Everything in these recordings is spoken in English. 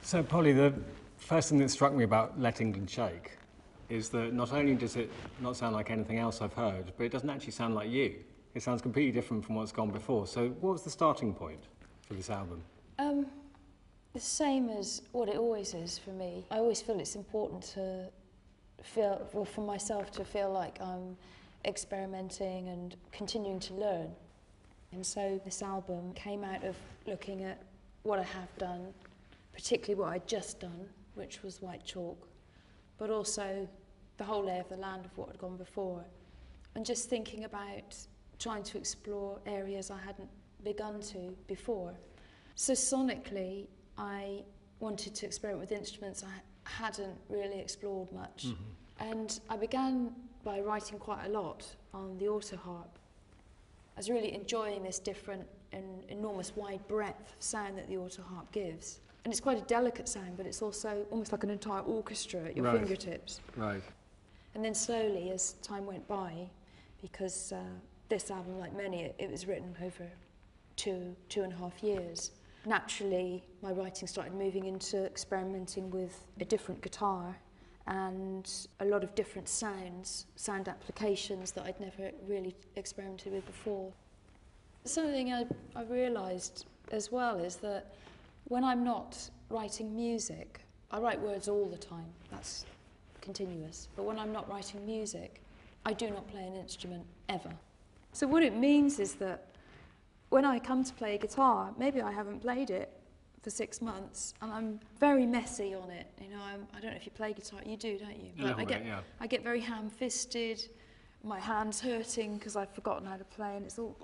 So, Polly, the first thing that struck me about Let England Shake is that not only does it not sound like anything else I've heard, but it doesn't actually sound like you. It sounds completely different from what's gone before. So what was the starting point for this album? The same as what it always is for me. I always feel it's important to feel, well, for myself to feel like I'm experimenting and continuing to learn. And so this album came out of looking at what I have done, particularly what I'd just done, which was white chalk, but also the whole lay of the land of what had gone before, and just thinking about trying to explore areas I hadn't begun to before. So sonically, I wanted to experiment with instruments I hadn't really explored much. And I began by writing quite a lot on the auto harp. I was really enjoying this different and enormous wide breadth of sound that the auto harp gives. And it's quite a delicate sound, but it's also almost like an entire orchestra at your fingertips. Right. And then slowly, as time went by, because this album, like many, it was written over two and a half years. Naturally, my writing started moving into experimenting with a different guitar and a lot of different sound applications that I'd never really experimented with before. Something I realised as well is that when I'm not writing music, I write words all the time, that's continuous, but when I'm not writing music, I do not play an instrument ever. So what it means is that when I come to play a guitar, maybe I haven't played it for 6 months, and I'm very messy on it. You know, I don't know if you play guitar, you do, don't you? But I get very ham-fisted, my hand's hurting because I've forgotten how to play, and it's all...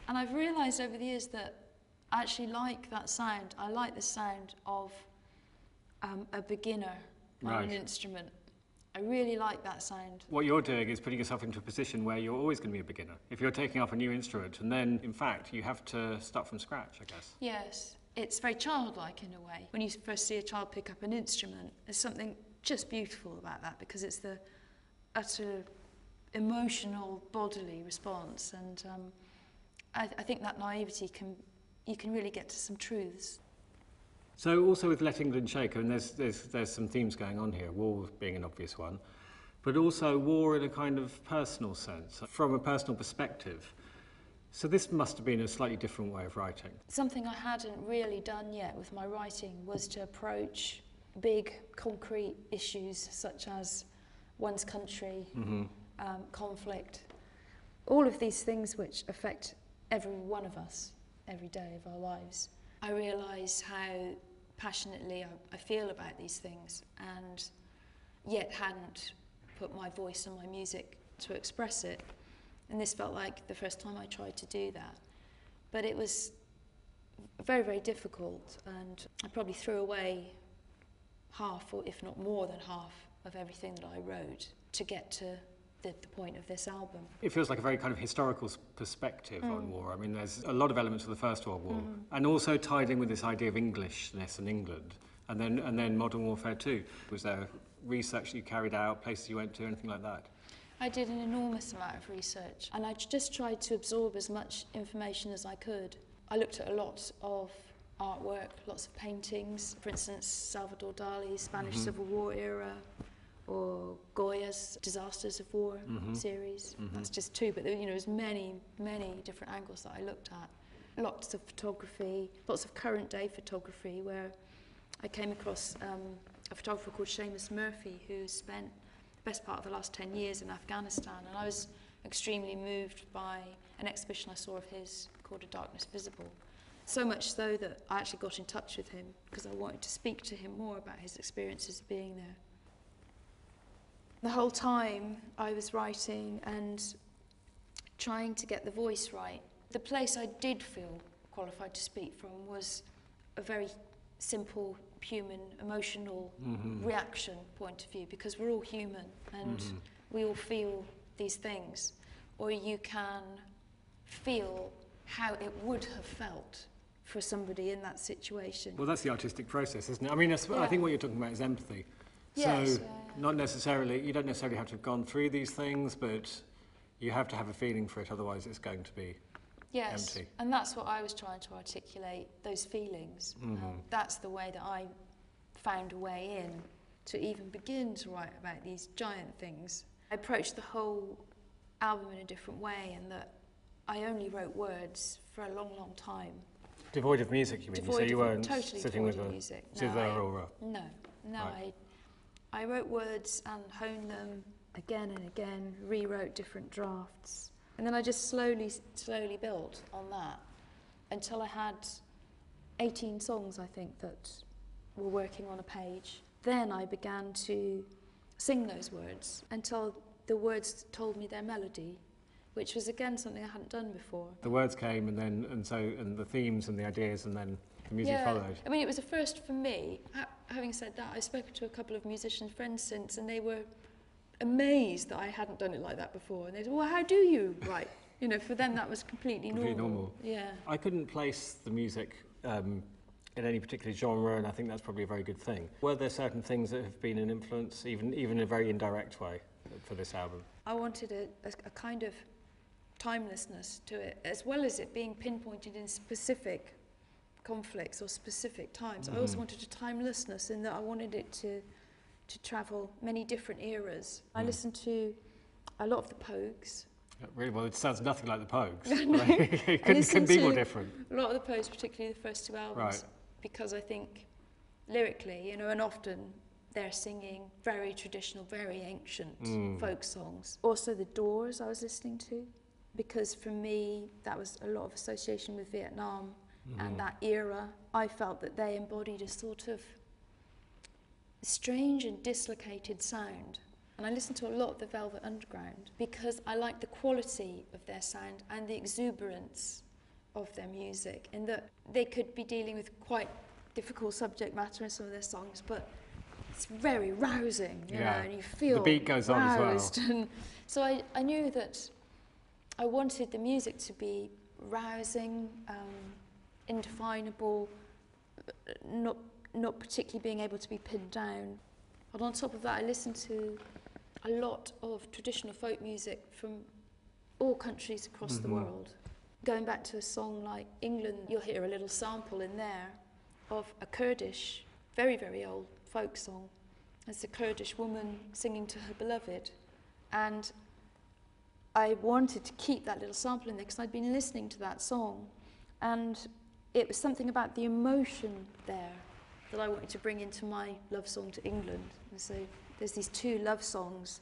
And I've realised over the years that I actually like that sound. I like the sound of a beginner on an instrument. I really like that sound. What you're doing is putting yourself into a position where you're always going to be a beginner. If you're taking up a new instrument, and then, in fact, you have to start from scratch, I guess. Yes. It's very childlike in a way. When you first see a child pick up an instrument, there's something just beautiful about that, because it's the utter emotional, bodily response. And I think that naivety you can really get to some truths. So also with Let England Shake, I mean, there's some themes going on here, war being an obvious one, but also war in a kind of personal sense, from a personal perspective. So this must have been a slightly different way of writing. Something I hadn't really done yet with my writing was to approach big, concrete issues such as one's country, conflict, all of these things which affect every one of us every day of our lives. I realise how passionately I feel about these things, and yet hadn't put my voice and my music to express it. And this felt like the first time I tried to do that. But it was very, very difficult, and I probably threw away half, or if not more than half, of everything that I wrote to get to the point of this album. It feels like a very kind of historical perspective on war. I mean, there's a lot of elements of the First World War, and also tied in with this idea of Englishness in England, and then modern warfare too. Was there research that you carried out, places you went to, anything like that? I did an enormous amount of research, and I just tried to absorb as much information as I could. I looked at a lot of artwork, lots of paintings, for instance, Salvador Dali's Spanish Civil War era, or Goya's Disasters of War series. That's just two, but there's many, many different angles that I looked at. Lots of photography, lots of current day photography, where I came across a photographer called Seamus Murphy, who spent the best part of the last 10 years in Afghanistan, and I was extremely moved by an exhibition I saw of his called A Darkness Visible. So much so that I actually got in touch with him because I wanted to speak to him more about his experiences of being there. The whole time I was writing and trying to get the voice right, the place I did feel qualified to speak from was a very simple, human, emotional reaction point of view, because we're all human and we all feel these things. Or you can feel how it would have felt for somebody in that situation. Well, that's the artistic process, isn't it? I mean, I think what you're talking about is empathy. Yes, so not necessarily, you don't necessarily have to have gone through these things, but you have to have a feeling for it, otherwise it's going to be Yes, empty. and that's what I was trying to articulate, those feelings. That's the way that I found a way in to even begin to write about these giant things. I approached the whole album in a different way, and that I only wrote words for a long, long time. Devoid of music, you mean? So you weren't totally sitting with a music. zither or a... No, Right. I wrote words and honed them again and again, rewrote different drafts. And then I just slowly built on that until I had 18 songs, I think, that were working on a page. Then I began to sing those words until the words told me their melody, which was again something I hadn't done before. The words came and the themes and the ideas, and then the music followed. I mean, it was a first for me. Having said that, I've spoken to a couple of musician friends since, and they were amazed that I hadn't done it like that before. And they said, well, how do you write? You know, for them that was completely normal. Yeah. I couldn't place the music in any particular genre, and I think that's probably a very good thing. Were there certain things that have been an influence, even in a very indirect way, for this album? I wanted a kind of timelessness to it, as well as it being pinpointed in specific conflicts or specific times. I also wanted a timelessness in that I wanted it to travel many different eras. I listened to a lot of the Pogues. Really, well, it sounds nothing like the Pogues. No. It couldn't be more different. A lot of the Pogues, particularly the first two albums, Right. because I think lyrically, you know, and often they're singing very traditional, very ancient folk songs. Also the Doors I was listening to, because for me that was a lot of association with Vietnam and that era. I felt that they embodied a sort of strange and dislocated sound. And I listened to a lot of the Velvet Underground because I liked the quality of their sound and the exuberance of their music, in that they could be dealing with quite difficult subject matter in some of their songs, but it's very rousing, you know, and you feel the beat goes on as well. And so I knew that I wanted the music to be rousing, indefinable, not particularly being able to be pinned down. And on top of that, I listened to a lot of traditional folk music from all countries across the world. Going back to a song like England, you'll hear a little sample in there of a Kurdish, very, very old folk song. It's a Kurdish woman singing to her beloved. And I wanted to keep that little sample in there because I'd been listening to that song. And it was something about the emotion there that I wanted to bring into my love song to England. And so there's these two love songs,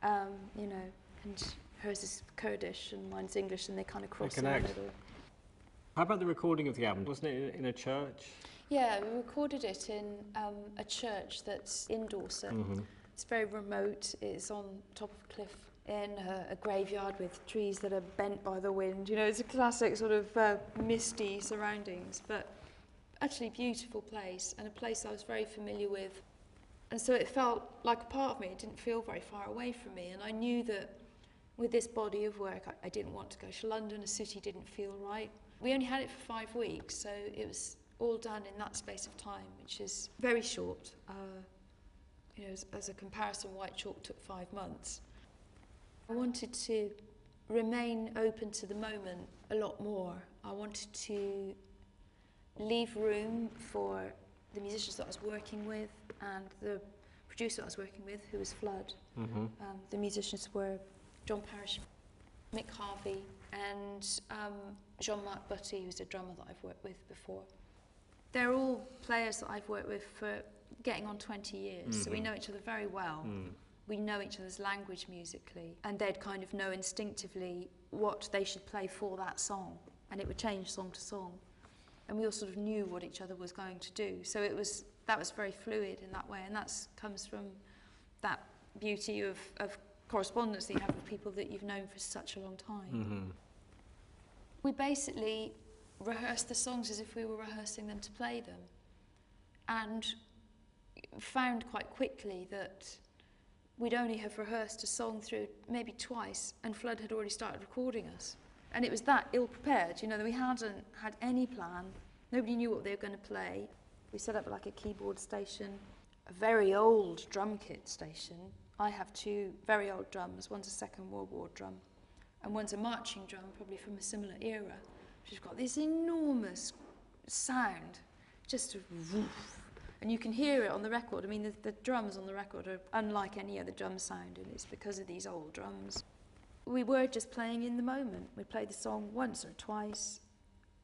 you know, and hers is Kurdish and mine's English, and they kind of cross in the middle. How about the recording of the album? Wasn't it in a church? Yeah, we recorded it in a church that's in Dorset. It's very remote. It's on top of a cliff in a graveyard with trees that are bent by the wind. You know, it's a classic sort of misty surroundings, but actually beautiful place, and a place I was very familiar with. And so it felt like a part of me. It didn't feel very far away from me. And I knew that with this body of work, I didn't want to go to London. A city didn't feel right. We only had it for 5 weeks, so it was all done in that space of time, which is very short. You know, as a comparison, White Chalk took 5 months. I wanted to remain open to the moment a lot more. I wanted to leave room for the musicians that I was working with and the producer I was working with, who was Flood. The musicians were John Parrish, Mick Harvey, and Jean-Marc, who's a drummer that I've worked with before. They're all players that I've worked with for getting on 20 years, so we know each other very well. We know each other's language musically, and they'd kind of know instinctively what they should play for that song, and it would change song to song. And we all sort of knew what each other was going to do. So that was very fluid in that way, and that comes from that beauty of correspondence that you have with people that you've known for such a long time. We basically rehearsed the songs as if we were rehearsing them to play them, and found quite quickly that we'd only have rehearsed a song through maybe twice, and Flood had already started recording us. And it was that ill-prepared, you know, that we hadn't had any plan. Nobody knew what they were going to play. We set up like a keyboard station, a very old drum kit station. I have 2 very old drums. One's a Second World War drum, and one's a marching drum, probably from a similar era, which has got this enormous sound, just a woof. And you can hear it on the record. I mean, the drums on the record are unlike any other drum sound, and it's because of these old drums. We were just playing in the moment. We'd play the song once or twice.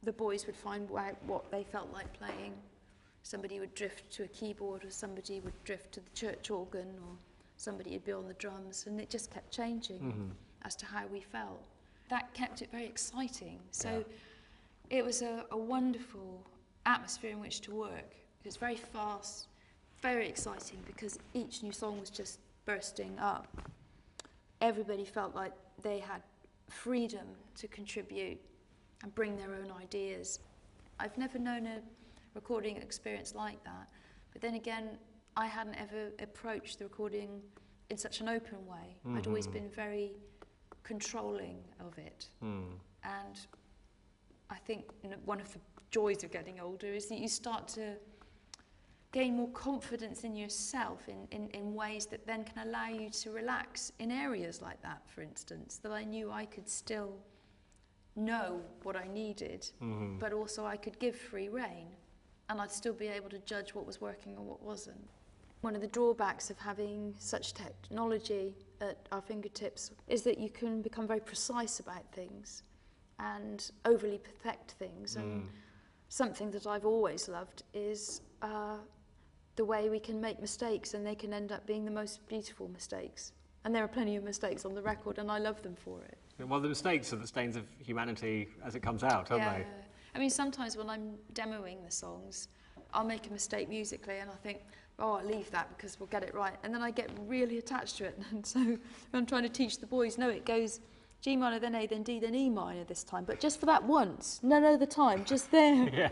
The boys would find out what they felt like playing. Somebody would drift to a keyboard, or somebody would drift to the church organ, or somebody would be on the drums, and it just kept changing as to how we felt. That kept it very exciting. So it was a wonderful atmosphere in which to work. It was very fast, very exciting, because each new song was just bursting up. Everybody felt like they had freedom to contribute and bring their own ideas. I've never known a recording experience like that, but then again, I hadn't ever approached the recording in such an open way. I'd always been very controlling of it. And I think one of the joys of getting older is that you start to gain more confidence in yourself in ways that then can allow you to relax in areas like that, for instance, that I knew I could still know what I needed, but also I could give free rein, and I'd still be able to judge what was working and what wasn't. One of the drawbacks of having such technology at our fingertips is that you can become very precise about things and overly perfect things. And something that I've always loved is the way we can make mistakes, and they can end up being the most beautiful mistakes. And there are plenty of mistakes on the record, and I love them for it. Well, the mistakes are the stains of humanity as it comes out, aren't they? I mean, sometimes when I'm demoing the songs, I'll make a mistake musically, and I think, oh, I'll leave that because we'll get it right. And then I get really attached to it. And so I'm trying to teach the boys, no, it goes G minor, then A, then D, then E minor this time. But just for that once, none other time, just there.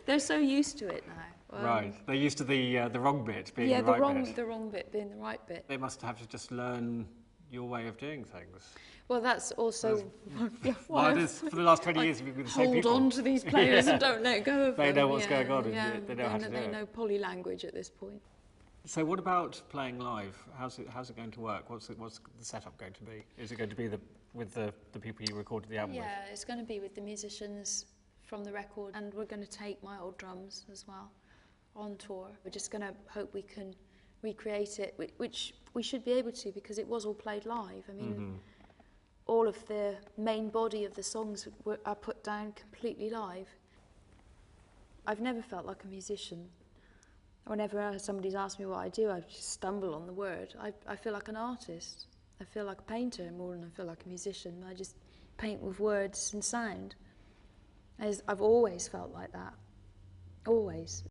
They're so used to it now. Right, they're used to the wrong bit being the right bit. The wrong bit being the right bit. They must have to just learn your way of doing things. Well, that's also well, it is, for the last 20 years you've been the same people. Hold on to these players and don't let go of them. They know what's going on, and they know how to do it. They know poly-language at this point. So what about playing live? How's it going to work? What's the setup going to be? Is it going to be with the people you recorded the album with? Yeah, it's going to be with the musicians from the record, and we're going to take my old drums as well on tour. We're just going to hope we can recreate it, which we should be able to, because it was all played live. I mean, all of the main body of the songs are put down completely live. I've never felt like a musician. Whenever somebody's asked me what I do, I just stumble on the word. I feel like an artist. I feel like a painter more than I feel like a musician. I just paint with words and sound. I've always felt like that. Always.